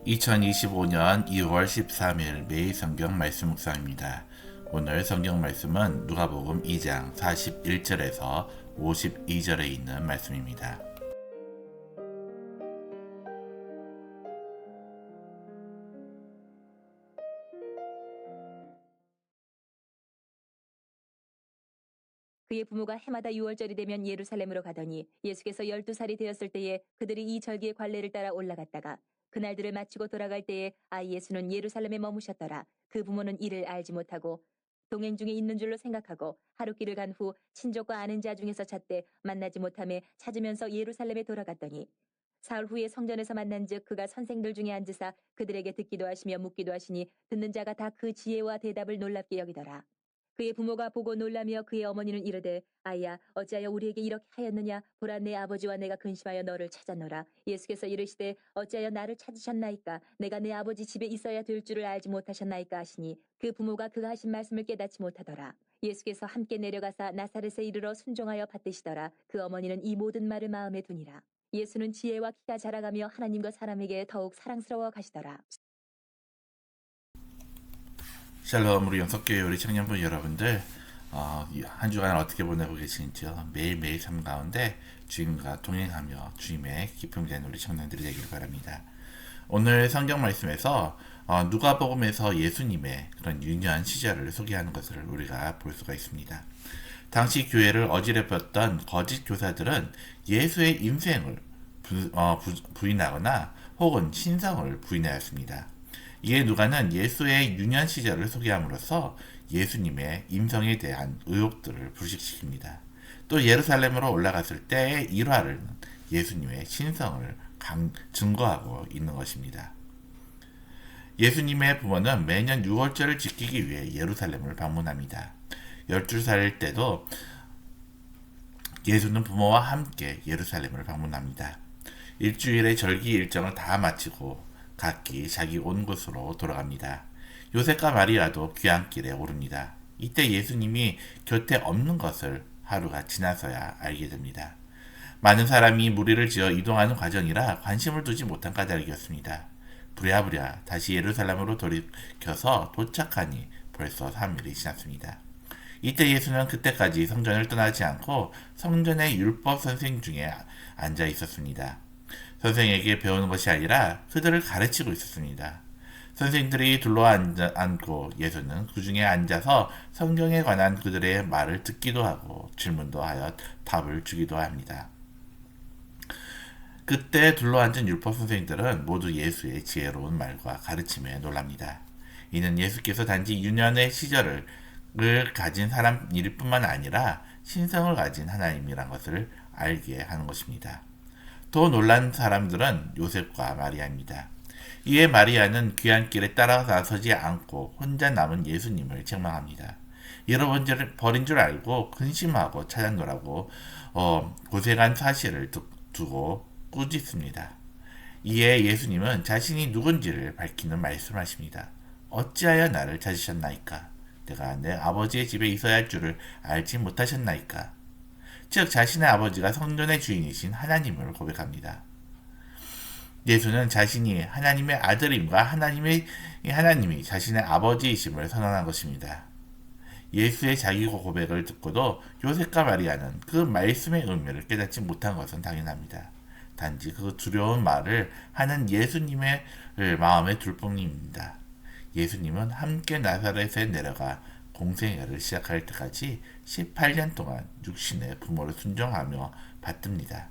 2025년 2월 13일 매일 성경 말씀 묵상입니다. 오늘 성경 말씀은 누가복음 2장 41절에서 52절에 있는 말씀입니다. 그의 부모가 해마다 6월절이 되면 예루살렘으로 가더니 예수께서 12살이 되었을 때에 그들이 이 절기의 관례를 따라 올라갔다가 그날들을 마치고 돌아갈 때에 아이 예수는 예루살렘에 머무셨더라. 그 부모는 이를 알지 못하고 동행 중에 있는 줄로 생각하고 하루길을 간 후 친족과 아는 자 중에서 찾되 만나지 못하매 찾으면서 예루살렘에 돌아갔더니 사흘 후에 성전에서 만난즉 그가 선생들 중에 앉으사 그들에게 듣기도 하시며 묻기도 하시니 듣는 자가 다 그 지혜와 대답을 놀랍게 여기더라. 그의 부모가 보고 놀라며 그의 어머니는 이르되 아이야 어찌하여 우리에게 이렇게 하였느냐 보라 내 아버지와 내가 근심하여 너를 찾았노라. 예수께서 이르시되 어찌하여 나를 찾으셨나이까 내가 내 아버지 집에 있어야 될 줄을 알지 못하셨나이까 하시니 그 부모가 그가 하신 말씀을 깨닫지 못하더라. 예수께서 함께 내려가사 나사렛에 이르러 순종하여 받드시더라. 그 어머니는 이 모든 말을 마음에 두니라. 예수는 지혜와 키가 자라가며 하나님과 사람에게 더욱 사랑스러워 가시더라. 샬롬 우리 연석교회 우리 청년분 여러분들 한 주간 어떻게 보내고 계신지요? 매일매일 삶 가운데 주님과 동행하며 주님의 기쁨 되는 우리 청년들이 되길 바랍니다. 오늘 성경 말씀에서 누가복음에서 예수님의 그런 유년 시절을 소개하는 것을 우리가 볼 수가 있습니다. 당시 교회를 어지럽혔던 거짓 교사들은 예수의 인생을 부인하거나 혹은 신성을 부인하였습니다. 이에 누가는 예수의 유년 시절을 소개함으로써 예수님의 인성에 대한 의혹들을 불식시킵니다. 또 예루살렘으로 올라갔을 때의 일화를 예수님의 신성을 증거하고 있는 것입니다. 예수님의 부모는 매년 6월절을 지키기 위해 예루살렘을 방문합니다. 12살일 때도 예수는 부모와 함께 예루살렘을 방문합니다. 일주일의 절기 일정을 다 마치고 각기 자기 온 곳으로 돌아갑니다. 요셉과 마리아도 귀향길에 오릅니다. 이때 예수님이 곁에 없는 것을 하루가 지나서야 알게 됩니다. 많은 사람이 무리를 지어 이동하는 과정이라 관심을 두지 못한 까닭이었습니다. 부랴부랴 다시 예루살렘으로 돌이켜서 도착하니 벌써 3일이 지났습니다. 이때 예수는 그때까지 성전을 떠나지 않고 성전의 율법 선생 중에 앉아 있었습니다. 선생에게 배우는 것이 아니라 그들을 가르치고 있었습니다. 선생들이 둘러앉고 예수는 그 중에 앉아서 성경에 관한 그들의 말을 듣기도 하고 질문도 하여 답을 주기도 합니다. 그때 둘러앉은 율법 선생들은 모두 예수의 지혜로운 말과 가르침에 놀랍니다. 이는 예수께서 단지 유년의 시절을 가진 사람일 뿐만 아니라 신성을 가진 하나님이란 것을 알게 하는 것입니다. 더 놀란 사람들은 요셉과 마리아입니다. 이에 마리아는 귀환길에 따라 나서지 않고 혼자 남은 예수님을 책망합니다. 잃어버린 줄 알고 근심하고 찾아노라고 고생한 사실을 두고 꾸짖습니다. 이에 예수님은 자신이 누군지를 밝히는 말씀하십니다. 어찌하여 나를 찾으셨나이까? 내가 내 아버지의 집에 있어야 할 줄을 알지 못하셨나이까? 즉 자신의 아버지가 성전의 주인이신 하나님을 고백합니다. 예수는 자신이 하나님의 아들임과 하나님이 자신의 아버지이심을 선언한 것입니다. 예수의 자기 고백을 듣고도 요셉과 마리아는 그 말씀의 의미를 깨닫지 못한 것은 당연합니다. 단지 그 두려운 말을 하는 예수님의 마음에 둘 뿐입니다. 예수님은 함께 나사렛에 내려가 공생애를 시작할 때까지 18년 동안 육신의 부모를 순종하며 받듭니다.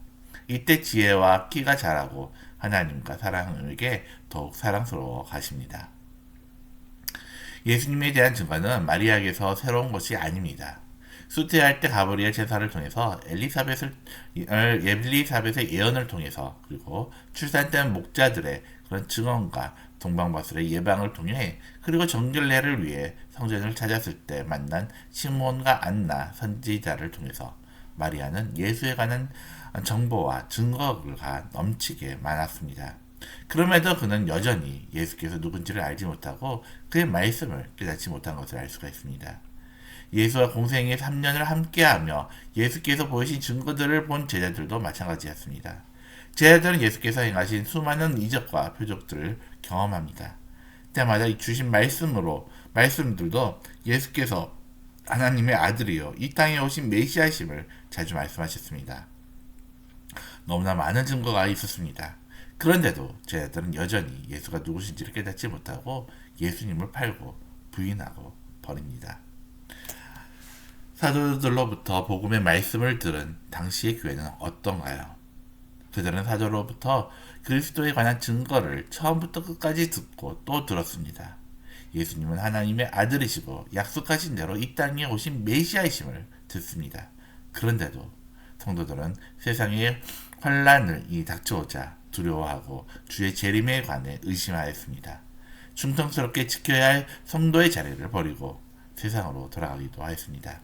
이때 지혜와 키가 자라고 하나님과 사람에게 더욱 사랑스러워 가십니다. 예수님에 대한 증거는 마리아에게서 새로운 것이 아닙니다. 수태할 때 가브리엘 제사를 통해서 엘리사벳의 예언을 통해서 그리고 출산된 목자들의 그런 증언과 동방바술의 예방을 통해 그리고 정결례를 위해 성전을 찾았을 때 만난 시몬과 안나 선지자를 통해서 마리아는 예수에 관한 정보와 증거가 넘치게 많았습니다. 그럼에도 그는 여전히 예수께서 누군지를 알지 못하고 그의 말씀을 깨닫지 못한 것을 알 수가 있습니다. 예수와 공생의 3년을 함께하며 예수께서 보이신 증거들을 본 제자들도 마찬가지였습니다. 제자들은 예수께서 행하신 수많은 이적과 표적들을 경험합니다. 때마다 이 주신 말씀들도 예수께서 하나님의 아들이요 이 땅에 오신 메시아심을 자주 말씀하셨습니다. 너무나 많은 증거가 있었습니다. 그런데도 제자들은 여전히 예수가 누구신지를 깨닫지 못하고 예수님을 팔고 부인하고 버립니다. 사도들로부터 복음의 말씀을 들은 당시의 교회는 어떤가요? 그들은 사도로부터 그리스도에 관한 증거를 처음부터 끝까지 듣고 또 들었습니다. 예수님은 하나님의 아들이시고 약속하신 대로 이 땅에 오신 메시아이심을 듣습니다. 그런데도 성도들은 세상의 환란이 닥쳐오자 두려워하고 주의 재림에 관해 의심하였습니다. 충성스럽게 지켜야 할 성도의 자리를 버리고 세상으로 돌아가기도 하였습니다.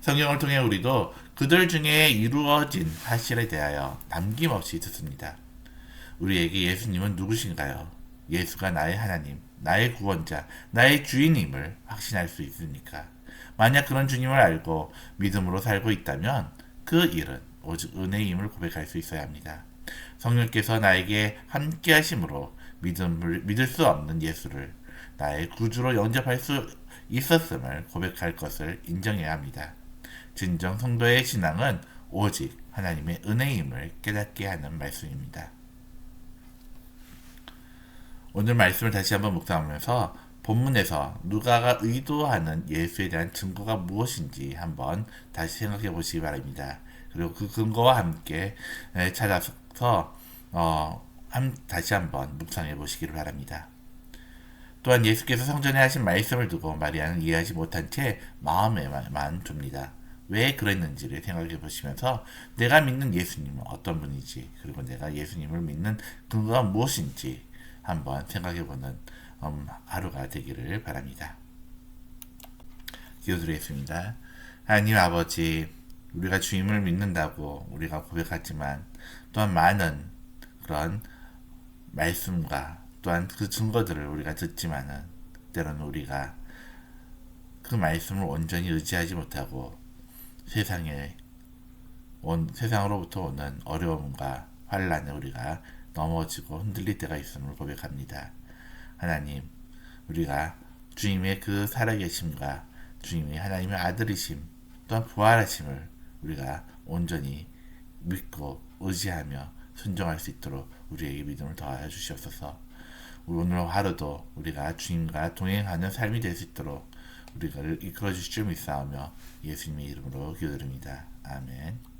성경을 통해 우리도 그들 중에 이루어진 사실에 대하여 남김없이 듣습니다. 우리에게 예수님은 누구신가요? 예수가 나의 하나님, 나의 구원자, 나의 주인임을 확신할 수 있습니까? 만약 그런 주님을 알고 믿음으로 살고 있다면 그 일은 오직 은혜임을 고백할 수 있어야 합니다. 성령께서 나에게 함께 하심으로 믿을 수 없는 예수를 나의 구주로 영접할 수 있었음을 고백할 것을 인정해야 합니다. 진정 성도의 신앙은 오직 하나님의 은혜임을 깨닫게 하는 말씀입니다. 오늘 말씀을 다시 한번 묵상하면서 본문에서 누가가 의도하는 예수에 대한 증거가 무엇인지 한번 다시 생각해 보시기 바랍니다. 그리고 그 근거와 함께 찾아서 다시 한번 묵상해 보시기를 바랍니다. 또한 예수께서 성전에 하신 말씀을 두고 마리아는 이해하지 못한 채 마음에만 둡니다. 왜 그랬는지를 생각해 보시면서 내가 믿는 예수님은 어떤 분인지 그리고 내가 예수님을 믿는 근거가 무엇인지 한번 생각해 보는 하루가 되기를 바랍니다. 기도드리겠습니다. 하나님 아버지, 우리가 주님을 믿는다고 우리가 고백하지만 또한 많은 그런 말씀과 또한 그 증거들을 우리가 듣지만은 때로는 우리가 그 말씀을 온전히 의지하지 못하고 세상으로부터 오는 어려움과 환란에 우리가 넘어지고 흔들릴 때가 있음을 고백합니다. 하나님, 우리가 주님의 그 살아계심과 주님이 하나님의 아들이심 또한 부활하심을 우리가 온전히 믿고 의지하며 순종할 수 있도록 우리에게 믿음을 더하여 주시옵소서. 오늘 하루도 우리가 주님과 동행하는 삶이 될 수 있도록 우리를 이끌어 주실 줄 믿사오며 예수님의 이름으로 기도드립니다. 아멘.